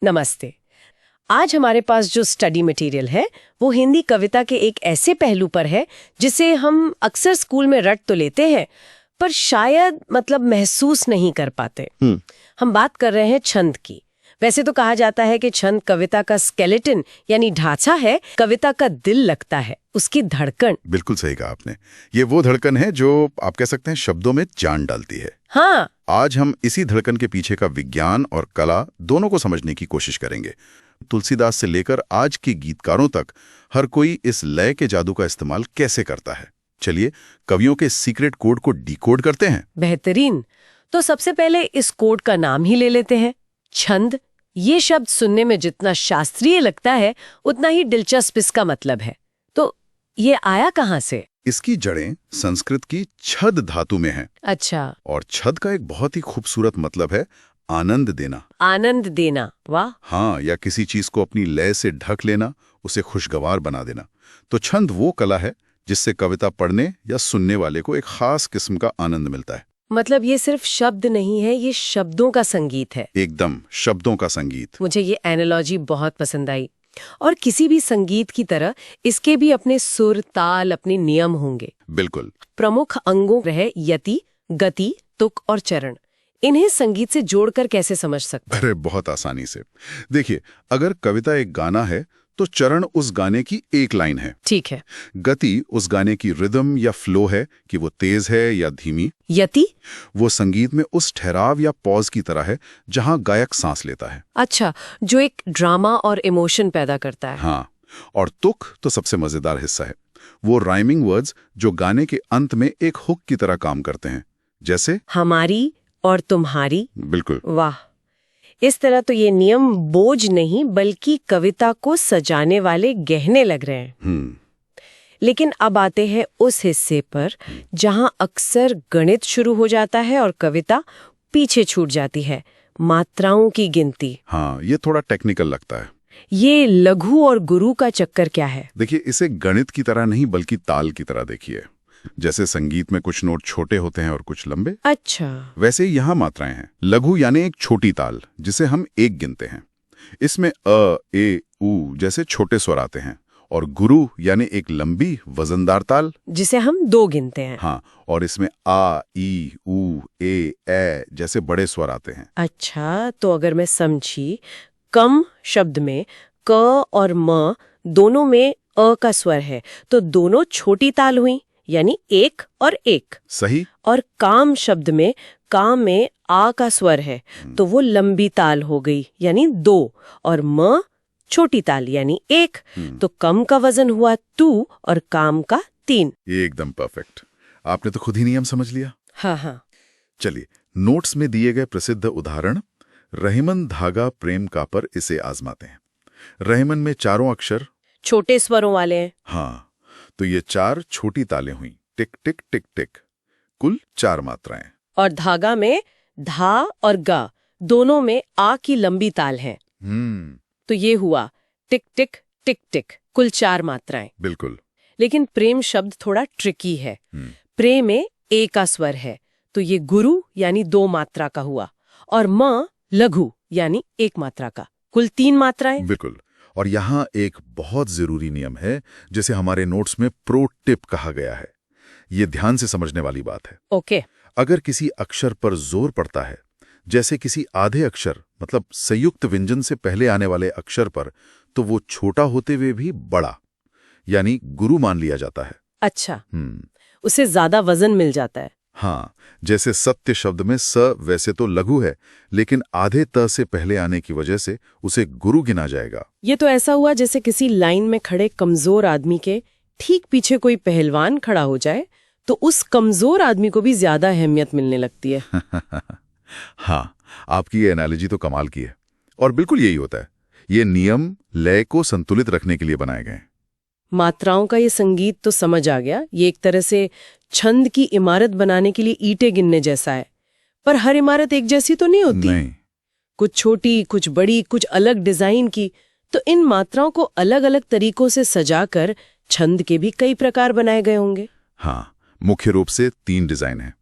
नमस्ते। आज हमारे पास जो स्टडी मटेरियल है वो हिंदी कविता के एक ऐसे पहलू पर है जिसे हम अक्सर स्कूल में रट तो लेते हैं पर शायद महसूस नहीं कर पाते। हम बात कर रहे हैं छंद की। वैसे तो कहा जाता है कि छंद कविता का स्केलेटन यानी ढांचा है, कविता का दिल लगता है, उसकी धड़कन। बिल्कुल सही कहा आपने। ये वो धड़कन है जो आप कह सकते हैं शब्दों में जान डालती है। हाँ, आज हम इसी धड़कन के पीछे का विज्ञान और कला दोनों को समझने की कोशिश करेंगे। तुलसीदास से लेकर आज के गीतकारों तक हर कोई इस लय के जादू का इस्तेमाल कैसे करता है। चलिए कवियों के सीक्रेट कोड को डिकोड करते हैं। बेहतरीन। तो सबसे पहले इस कोड का नाम ही ले लेते हैं, छंद। ये शब्द सुनने में जितना शास्त्रीय लगता है उतना ही दिलचस्प इसका मतलब है। तो ये आया कहाँ से? इसकी जड़ें संस्कृत की छद धातु में हैं। अच्छा। और छद का एक बहुत ही खूबसूरत मतलब है आनंद देना। आनंद देना, वाह। हाँ, या किसी चीज को अपनी लय से ढक लेना, उसे खुशगवार बना देना। तो छंद वो कला है जिससे कविता पढ़ने या सुनने वाले को एक खास किस्म का आनंद मिलता है। मतलब ये सिर्फ शब्द नहीं है, ये शब्दों का संगीत है। एकदम शब्दों का संगीत। मुझे ये एनालॉजी बहुत पसंद आई। और किसी भी संगीत की तरह इसके भी अपने सुर, ताल, अपने नियम होंगे। बिल्कुल। प्रमुख अंगों रहे यति, गति, तुक और चरण। इन्हें संगीत से जोड़कर कैसे समझ सकते? अरे बहुत आसानी से। देखिए, अगर कविता एक गाना है तो चरण उस गाने की एक लाइन है। ठीक है। गति उस गाने की रिदम या फ्लो है कि वो तेज है या धीमी। यति वो संगीत में उस ठहराव या पॉज की तरह है जहां गायक सांस लेता है। अच्छा, जो एक ड्रामा और इमोशन पैदा करता है। हाँ, और तुक तो सबसे मजेदार हिस्सा है। वो राइमिंग वर्ड्स जो गाने के अंत में एक हुक की तरह काम करते हैं, जैसे हमारी और तुम्हारी। बिल्कुल। वाह। इस तरह तो ये नियम बोझ नहीं बल्कि कविता को सजाने वाले गहने लग रहे हैं। लेकिन अब आते हैं उस हिस्से पर जहां अक्सर गणित शुरू हो जाता है और कविता पीछे छूट जाती है, मात्राओं की गिनती। हाँ, ये थोड़ा टेक्निकल लगता है। ये लघु और गुरु का चक्कर क्या है? देखिए, इसे गणित की तरह नहीं बल्कि ताल की तरह देखिए। जैसे संगीत में कुछ नोट छोटे होते हैं और कुछ लंबे। अच्छा। वैसे ही यहाँ मात्राएं हैं। लघु यानी एक छोटी ताल जिसे हम एक गिनते हैं। इसमें अ, ए, उ जैसे छोटे स्वर आते हैं। और गुरु यानी एक लंबी वजनदार ताल जिसे हम दो गिनते हैं। हाँ, और इसमें आ, ई, उ, ए जैसे बड़े स्वर आते हैं। अच्छा, तो अगर मैं समझी, कम शब्द में क और म दोनों में अ का स्वर है तो दोनों छोटी ताल हुई, यानी एक और एक। सही। और काम शब्द में काम में आ का स्वर है तो वो लंबी ताल हो गई, यानी दो, और म छोटी ताल यानी एक। तो कम का वजन हुआ 2 और काम का 3। एकदम परफेक्ट। आपने तो खुद ही नियम समझ लिया। हाँ हाँ। चलिए, नोट्स में दिए गए प्रसिद्ध उदाहरण रहीमन धागा प्रेम का पर इसे आजमाते हैं। रहीमन में चारों अक्षर छोटे स्वरों वाले हैं। हाँ, तो ये 4 छोटी तालें हुई, टिक टिक टिक टिक, कुल 4 मात्राएं। और धागा में धा और गा दोनों में आ की लंबी ताल है। तो ये हुआ टिक टिक टिक टिक, कुल 4 मात्राएं। बिल्कुल। लेकिन प्रेम शब्द थोड़ा ट्रिकी है। प्रेम में ए का स्वर है तो ये गुरु यानी 2 मात्रा का हुआ, और म लघु यानी 1 मात्रा का, कुल 3 मात्राएं। बिल्कुल। और यहाँ एक बहुत जरूरी नियम है जिसे हमारे नोट्स में प्रो टिप कहा गया है। ये ध्यान से समझने वाली बात है। ओके। अगर किसी अक्षर पर जोर पड़ता है, जैसे किसी आधे अक्षर मतलब संयुक्त व्यंजन से पहले आने वाले अक्षर पर, तो वो छोटा होते हुए भी बड़ा यानी गुरु मान लिया जाता है। अच्छा। उसे ज्यादा वजन मिल जाता है। हाँ, जैसे सत्य शब्द में स वैसे तो लघु है लेकिन आधे त से पहले आने की वजह से उसे गुरु गिना जाएगा। ये तो ऐसा हुआ जैसे किसी लाइन में खड़े कमजोर आदमी के ठीक पीछे कोई पहलवान खड़ा हो जाए तो उस कमजोर आदमी को भी ज्यादा अहमियत मिलने लगती है। हाँ, आपकी ये एनालॉजी तो कमाल की है। और बिल्कुल यही होता है। ये नियम लय को संतुलित रखने के लिए बनाए गए। मात्राओं का ये संगीत तो समझ आ गया। ये एक तरह से छंद की इमारत बनाने के लिए ईंटें गिनने जैसा है। पर हर इमारत एक जैसी तो नहीं होती। नहीं। कुछ छोटी, कुछ बड़ी, कुछ अलग डिजाइन की। तो इन मात्राओं को अलग अलग तरीकों से सजाकर छंद के भी कई प्रकार बनाए गए होंगे। हाँ, मुख्य रूप से 3 डिजाइन हैं।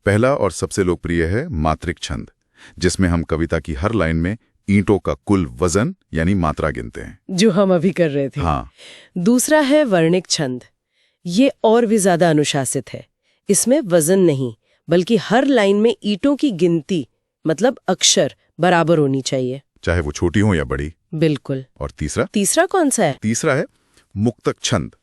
पहला और सबसे लोकप्रिय है मात्रिक छंद, जिसमें हम कविता की हर लाइन में ईंटों का कुल वजन यानी मात्रा गिनते हैं। जो हम अभी कर रहे थे। हाँ। दूसरा है वर्णिक छंद। ये और भी ज्यादा अनुशासित है। इसमें वजन नहीं, बल्कि हर लाइन में ईंटों की गिनती, मतलब अक्षर बराबर होनी चाहिए, चाहे वो छोटी हो या बड़ी। बिल्कुल। और तीसरा? तीसरा कौन सा है? तीसरा है मुक्तक छंद।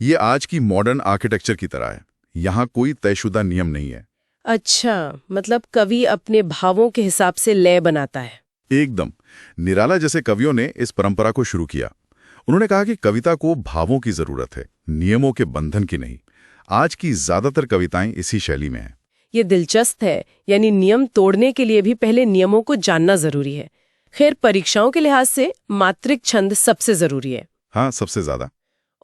ये आज की मॉडर्न आर्किटेक्चर की तरह है। यहाँ कोई तयशुदा नियम नहीं है। अच्छा, मतलब कवि अपने भावों के हिसाब से लय बनाता है। एकदम। निराला जैसे कवियों ने इस परंपरा को शुरू किया। उन्होंने कहा कि कविता को भावों की जरूरत है, नियमों के बंधन की नहीं। आज की ज्यादातर कविताएं इसी शैली में हैं। ये दिलचस्प है, यानी नियम तोड़ने के लिए भी पहले नियमों को जानना जरूरी है। खैर, परीक्षाओं के लिहाज से मात्रिक छंद सबसे जरूरी है। हाँ, सबसे ज्यादा।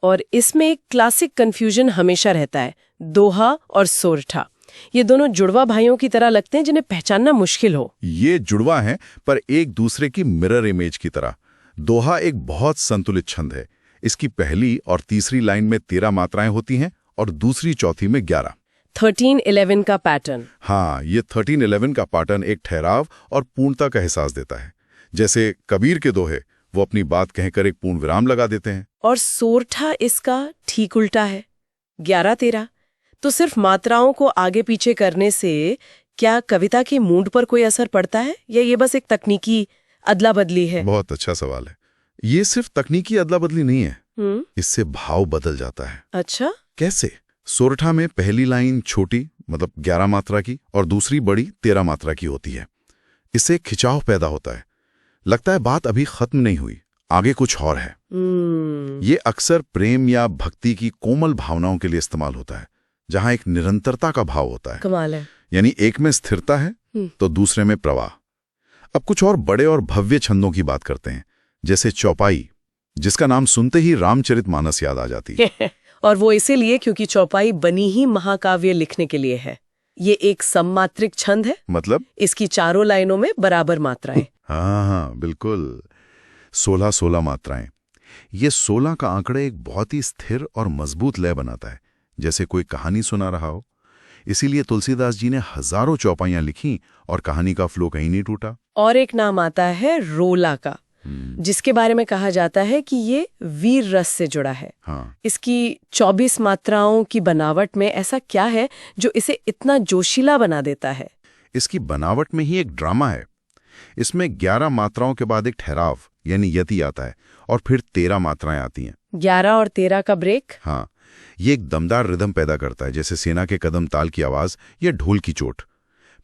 और इसमें एक क्लासिक कंफ्यूजन हमेशा रहता है, दोहा और सोरठा। ये दोनों जुड़वा भाइयों की तरह लगते हैं, जिन्हें पहचानना मुश्किल हो। ये जुड़वा हैं, पर एक दूसरे की मिरर इमेज की तरह। दोहा एक बहुत संतुलित छंद है। इसकी पहली और तीसरी लाइन में 13 मात्राएं होती हैं और दूसरी चौथी में 11। 13-11 का पैटर्न। हाँ, ये 13-11 का पैटर्न एक ठहराव और पूर्णता का एहसास देता है। जैसे कबीर के दोहे, वो अपनी बात कहकर एक पूर्ण विराम लगा देते हैं। और सोरठा इसका ठीक उल्टा है, 11-13। तो सिर्फ मात्राओं को आगे पीछे करने से क्या कविता के मूड पर कोई असर पड़ता है, या ये बस एक तकनीकी अदला बदली है? बहुत अच्छा सवाल है। ये सिर्फ तकनीकी अदला बदली नहीं है, इससे भाव बदल जाता है। अच्छा, कैसे? सोरठा में पहली लाइन छोटी, मतलब 11 मात्रा की, और दूसरी बड़ी 13 मात्रा की होती है। इससे खिंचाव पैदा होता है। लगता है बात अभी खत्म नहीं हुई, आगे कुछ और है। ये अक्सर प्रेम या भक्ति की कोमल भावनाओं के लिए इस्तेमाल होता है, जहां एक निरंतरता का भाव होता है। कमाल है। यानी एक में स्थिरता है तो दूसरे में प्रवाह। अब कुछ और बड़े और भव्य छंदों की बात करते हैं, जैसे चौपाई, जिसका नाम सुनते ही रामचरितमानस याद आ जाती है। और वो इसीलिए क्योंकि चौपाई बनी ही महाकाव्य लिखने के लिए है। ये एक सममात्रिक छंद है, मतलब इसकी चारों लाइनों में बराबर मात्राएं। हाँ, बिल्कुल। 16 मात्राएं। ये 16 का आंकड़ा एक बहुत ही स्थिर और मजबूत लय बनाता है, जैसे कोई कहानी सुना रहा हो। इसीलिए तुलसीदास जी ने हजारों चौपाइयां लिखी और कहानी का फ्लो कहीं नहीं टूटा। और एक नाम आता है रोला का, जिसके बारे में कहा जाता है कि ये वीर रस से जुड़ा है। हाँ। इसकी 24 मात्राओं की बनावट में ऐसा क्या है जो इसे इतना जोशीला बना देता है? इसकी बनावट में ही एक ड्रामा है। इसमें 11 मात्राओं के बाद एक ठहराव यानी यति आता है, और फिर 13 मात्राएं आती हैं। 11 और 13 का ब्रेक। हाँ, ये एक दमदार रिदम पैदा करता है, जैसे सेना के कदम ताल की आवाज या ढोल की चोट।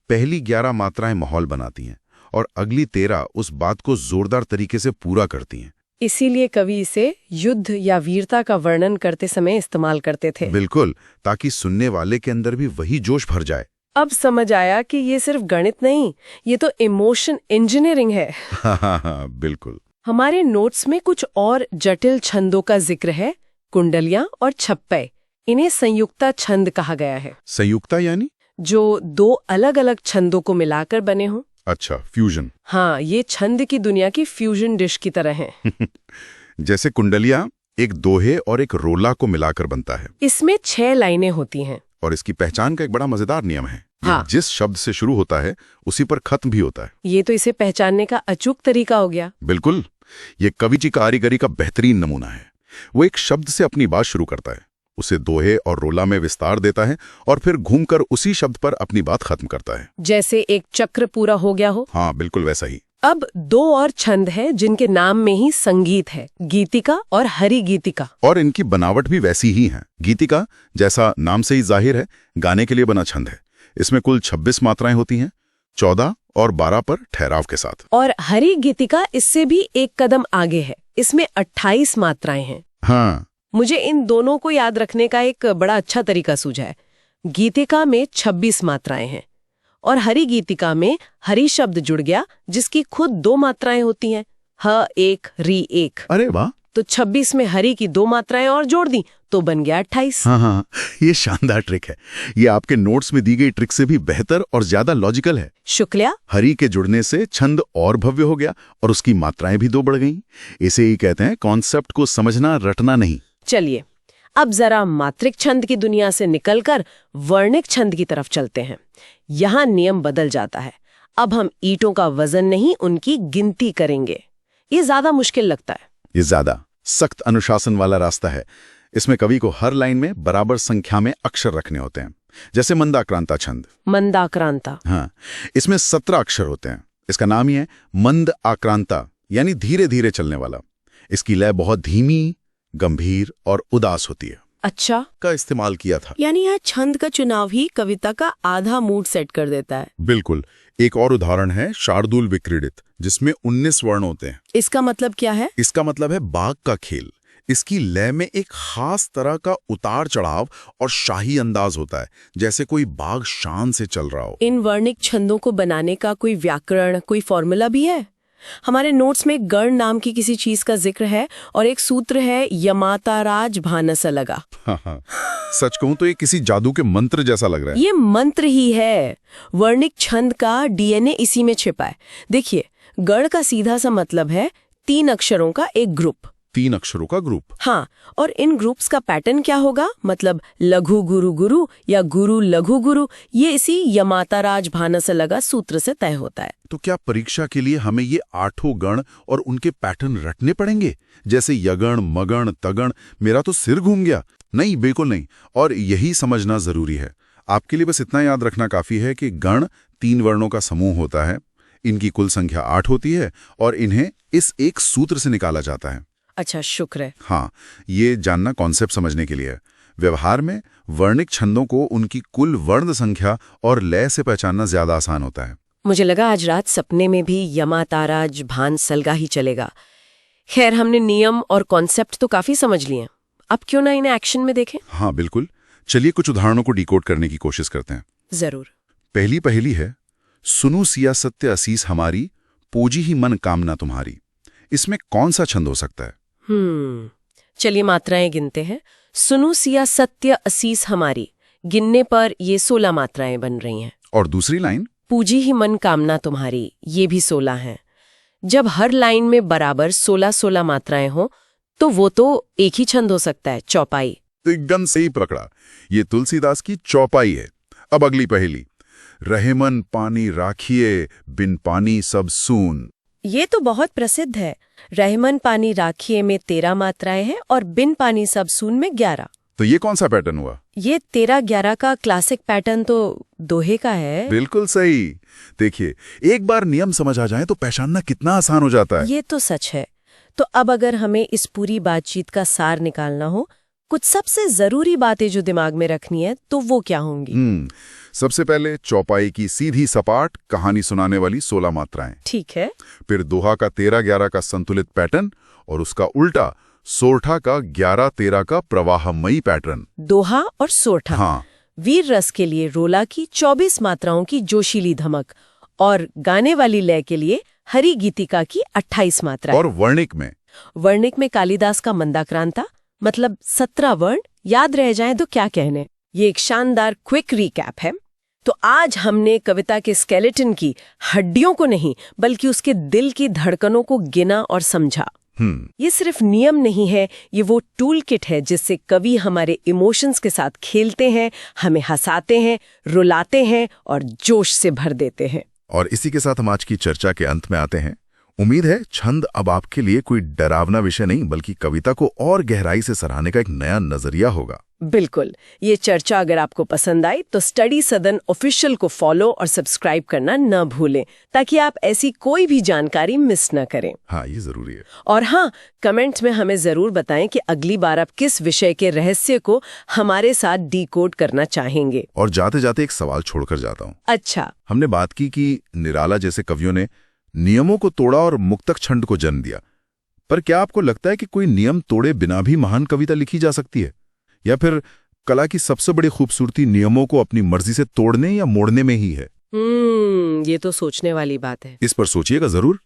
पहली 11 मात्राएं माहौल बनाती हैं और अगली 13 उस बात को जोरदार तरीके से पूरा करती हैं। इसीलिए कवि इसे युद्ध या वीरता का वर्णन करते समय इस्तेमाल करते थे। बिल्कुल, ताकि सुनने वाले के अंदर भी वही जोश भर जाए। अब समझ आया कि ये सिर्फ गणित नहीं, ये तो इमोशन इंजीनियरिंग है। हाँ, बिल्कुल। हमारे नोट्स में कुछ और जटिल छंदों का जिक्र है, कुंडलियां और छप्पे। इन्हें संयुक्ता छंद कहा गया है। संयुक्ता यानी? जो दो अलग अलग छंदों को मिलाकर बने हों। अच्छा, फ्यूजन। हाँ, ये छंद की दुनिया की फ्यूजन डिश की तरह है। जैसे कुंडलियां एक दोहे और एक रोला को मिलाकर बनता है। इसमें 6 लाइनें होती हैं। और इसकी पहचान का एक बड़ा मजेदार नियम है। हाँ। जिस शब्द से शुरू होता है उसी पर खत्म भी होता है। ये तो इसे पहचानने का अचूक तरीका हो गया। बिल्कुल, ये कवि जी कारीगरी का बेहतरीन नमूना है। वो एक शब्द से अपनी बात शुरू करता है, उसे दोहे और रोला में विस्तार देता है, और फिर घूमकर उसी शब्द पर अपनी बात खत्म करता है, जैसे एक चक्र पूरा हो गया हो। हाँ, बिल्कुल वैसा ही। अब 2 और छंद हैं जिनके नाम में ही संगीत है, गीतिका और हरि गीतिका। और इनकी बनावट भी वैसी ही है। गीतिका, जैसा नाम से ही जाहिर है, गाने के लिए बना छंद है। इसमें कुल 26 मात्राएं होती हैं, 14 और 12 पर ठहराव के साथ। और हरि गीतिका इससे भी एक कदम आगे है, इसमें 28 मात्राएं हैं। हाँ। मुझे इन दोनों को याद रखने का एक बड़ा अच्छा तरीका सूझा है। गीतिका में 26 मात्राएं हैं और हरि गीतिका में हरि शब्द जुड़ गया, जिसकी खुद 2 मात्राएं होती हैं, ह एक री एक। अरे वाह! तो 26 में हरि की 2 मात्राएं और जोड़ दी तो बन गया 28। हाँ, ये शानदार ट्रिक है। ये आपके नोट्स में दी गई ट्रिक से भी बेहतर और ज्यादा लॉजिकल है। शुक्रिया। हरि के जुड़ने से छंद और भव्य हो गया और उसकी मात्राएं भी 2 बढ़ गईं। इसे ही कहते हैं कॉन्सेप्ट को समझना, रटना नहीं। चलिए अब जरा मात्रिक छंद की दुनिया से निकलकर वर्णिक छंद की तरफ चलते हैं। यहाँ नियम बदल जाता है। अब हम ईंटों का वजन नहीं, उनकी गिनती करेंगे। ये ज्यादा मुश्किल लगता है। ये ज्यादा सख्त अनुशासन वाला रास्ता है। इसमें कवि को हर लाइन में बराबर संख्या में अक्षर रखने होते हैं, जैसे मंदाक्रांता छंद। मंदाक्रांता। हाँ, इसमें 17 अक्षर होते हैं। इसका नाम ही है मंद आक्रांता, यानी धीरे धीरे चलने वाला। इसकी लय बहुत धीमी, गंभीर और उदास होती है। अच्छा, का इस्तेमाल किया था। यानी यह छंद का चुनाव ही कविता का आधा मूड सेट कर देता है। बिल्कुल। एक और उदाहरण है शार्दूल विक्रीडित, जिसमें 19 वर्ण होते हैं। इसका मतलब क्या है? इसका मतलब है बाघ का खेल। इसकी लय में एक खास तरह का उतार चढ़ाव और शाही अंदाज होता है, जैसे कोई बाघ शान से चल रहा हो। इन वर्णिक छंदों को बनाने का कोई व्याकरण, कोई फॉर्मूला भी है? हमारे नोट्स में गण नाम की किसी चीज का जिक्र है और एक सूत्र है यमाताराज भानस लगा। हाँ, सच कहूं तो ये किसी जादू के मंत्र जैसा लग रहा है। ये मंत्र ही है। वर्णिक छंद का डीएनए इसी में छिपा है। देखिए, गण का सीधा सा मतलब है 3 अक्षरों का एक ग्रुप। 3 अक्षरों का ग्रुप। हाँ, और इन ग्रुप्स का पैटर्न क्या होगा? मतलब लघु गुरु गुरु या गुरु लघु गुरु, ये इसी यमाताराज भानस लगा सूत्र से तय होता है। तो क्या परीक्षा के लिए हमें ये 8 गण और उनके पैटर्न रटने पड़ेंगे, जैसे यगण, मगण, तगण? मेरा तो सिर घूम गया। नहीं, बिल्कुल नहीं। और यही समझना जरूरी है। आपके लिए बस इतना याद रखना काफी है कि गण 3 वर्णों का समूह होता है। इनकी कुल संख्या 8 होती है और इन्हें इस एक सूत्र से निकाला जाता है। अच्छा, शुक्र है। हाँ, ये जानना कॉन्सेप्ट समझने के लिए है। व्यवहार में वर्णिक छंदों को उनकी कुल वर्ण संख्या और लय से पहचानना ज्यादा आसान होता है। मुझे लगा आज रात सपने में भी यमाताराज भान सलगा ही चलेगा। खैर, हमने नियम और कॉन्सेप्ट तो काफी समझ लिए। अब क्यों ना इन्हें एक्शन में देखें? हाँ, बिल्कुल। चलिए कुछ उदाहरणों को डिकोड करने की कोशिश करते हैं। जरूर। पहली है, सुनु सिया सत्य असीस हमारी, पूजी ही मन कामना तुम्हारी। इसमें कौन सा छंद हो सकता है? चलिए मात्राएं गिनते हैं। सुनु सिया सत्य असीस हमारी, गिनने पर ये 16 मात्राएं बन रही हैं। और दूसरी लाइन, पूजी ही मन कामना तुम्हारी, ये भी 16 हैं। जब हर लाइन में बराबर 16-16 मात्राएं हो तो वो तो एक ही छंद हो सकता है, चौपाई। तो एकदम सही पकड़ा। ये तुलसीदास की चौपाई है। अब अगली पहेली, रहेमन पानी राखिए, बिन पानी सब सून। ये तो बहुत प्रसिद्ध है। रहमन पानी राखिए में 13 मात्राएं हैं और बिन पानी सब सून में 11। तो ये कौन सा पैटर्न हुआ? ये 13-11 का क्लासिक पैटर्न तो दोहे का है। बिल्कुल सही। देखिए, एक बार नियम समझ आ जाए तो पहचानना कितना आसान हो जाता है। ये तो सच है। तो अब अगर हमें इस पूरी बातचीत का सार निकालना हो, कुछ सबसे जरूरी बातें जो दिमाग में रखनी है, तो वो क्या होंगी? सबसे पहले चौपाई की सीधी सपाट कहानी सुनाने वाली 16 मात्राएं। ठीक है। फिर दोहा का 13-11 का संतुलित पैटर्न और उसका उल्टा सोरठा का 11-13 का प्रवाहमयी पैटर्न। दोहा और सोरठा। हाँ। वीर रस के लिए रोला की 24 मात्राओं की जोशीली धमक और गाने वाली लय के लिए हरि गीतिका की 28 मात्राएं। और वर्णिक में कालिदास का मंदाक्रांता, मतलब 17 वर्ण याद रह जाएं तो क्या कहने। ये एक शानदार क्विक रिकैप है। तो आज हमने कविता के स्केलेटन की हड्डियों को नहीं बल्कि उसके दिल की धड़कनों को गिना और समझा। ये सिर्फ नियम नहीं है, ये वो टूल किट है जिससे कवि हमारे इमोशंस के साथ खेलते हैं, हमें हंसाते हैं, रुलाते हैं और जोश से भर देते हैं। और इसी के साथ हम आज की चर्चा के अंत में आते हैं। उम्मीद है छंद अब आपके लिए कोई डरावना विषय नहीं बल्कि कविता को और गहराई से सराहने का एक नया नजरिया होगा। बिल्कुल। ये चर्चा अगर आपको पसंद आई तो स्टडी सदन ऑफिशियल को फॉलो और सब्सक्राइब करना न भूलें ताकि आप ऐसी कोई भी जानकारी मिस न करें। हाँ, ये जरूरी है। और हाँ, कमेंट में हमें जरूर बताएं कि अगली बार आप किस विषय के रहस्य को हमारे साथ डिकोड करना चाहेंगे। और जाते जाते एक सवाल छोड़कर जाता हूँ। अच्छा। हमने बात की कि निराला जैसे कवियों ने नियमों को तोड़ा और मुक्तक छंद को जन्म दिया, पर क्या आपको लगता है कि कोई नियम तोड़े बिना भी महान कविता लिखी जा सकती है, या फिर कला की सबसे बड़ी खूबसूरती नियमों को अपनी मर्जी से तोड़ने या मोड़ने में ही है? ये तो सोचने वाली बात है। इस पर सोचिएगा जरूर।